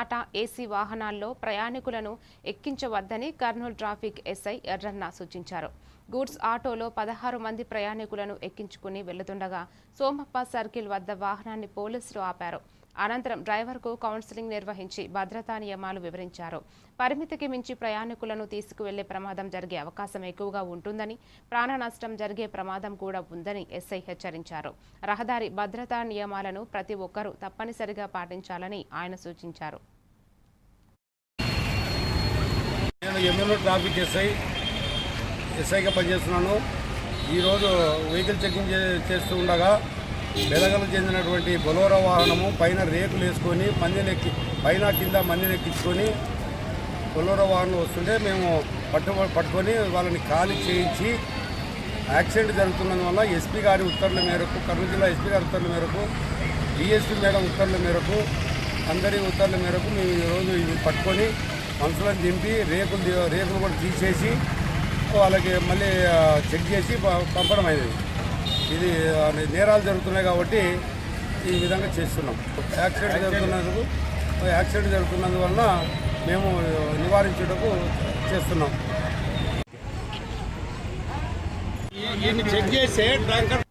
Tata AC వాహనాల్లో ప్రయాణికులను ఎక్కించవద్దని Kurnool traffic SI Erranna సూచించారు. గూడ్స్ ఆటోలో 16 మంది ప్రయాణికులను ఎక్కించుకుని వెళ్తుండగా సోమప్ప సర్కిల్ వద్ద వాహనాన్ని పోలీసులు ఆపారు. అనంతరం డ్రైవర్కు కౌన్సిలింగ్ నిర్వహించి భద్రతా నియమాలు వివరించారు. పరిమితికి మించి ప్రయాణికులను తీసుకువెళ్లే ప్రమాదం జరిగే అవకాశం ఎక్కువగా ఉంటుందని, ప్రాణ నష్టం జరిగే ప్రమాదం కూడా ఉందని ఎస్ఐ హెచ్చరించారు. రహదారి భద్రతా నియమాలను ప్రతి ఒక్కరూ తప్పనిసరిగా పాటించాలని ఆయన సూచించారు. ఎస్ఐగా పనిచేస్తున్నాను. ఈరోజు వెహికల్ చెకింగ్ చేస్తూ ఉండగా బెలగలకు చెందినటువంటి బొలోరో వాహనము పైన రేకులు వేసుకొని పైన కింద మందిని ఎక్కించుకొని బొలోరో వాహనం వస్తుంటే మేము పట్టుకొని వాళ్ళని ఖాళీ చేయించి యాక్సిడెంట్ జరుగుతున్నందువల్ల ఎస్పీ గారి ఉత్తర్వుల మేరకు, కర్నూలు జిల్లా ఎస్పీ గారి ఉత్తర్వుల మేరకు, డిఎస్పీ మేడం ఉత్తర్వుల మేరకు, అందరి ఉత్తర్వుల మేరకు మేము ఈరోజు ఇది పట్టుకొని మనుషులను దింపి రేకులు కూడా తీసేసి వాళ్ళకి మళ్ళీ చెక్ చేసి పంపడం అయింది. ఇది నేరాలు జరుగుతున్నాయి కాబట్టి ఈ విధంగా చేస్తున్నాం. యాక్సిడెంట్ జరుగుతున్నందువలన మేము నివారించేటకు చేస్తున్నాం. దీన్ని చెక్ చేస్తే ట్యాంకర్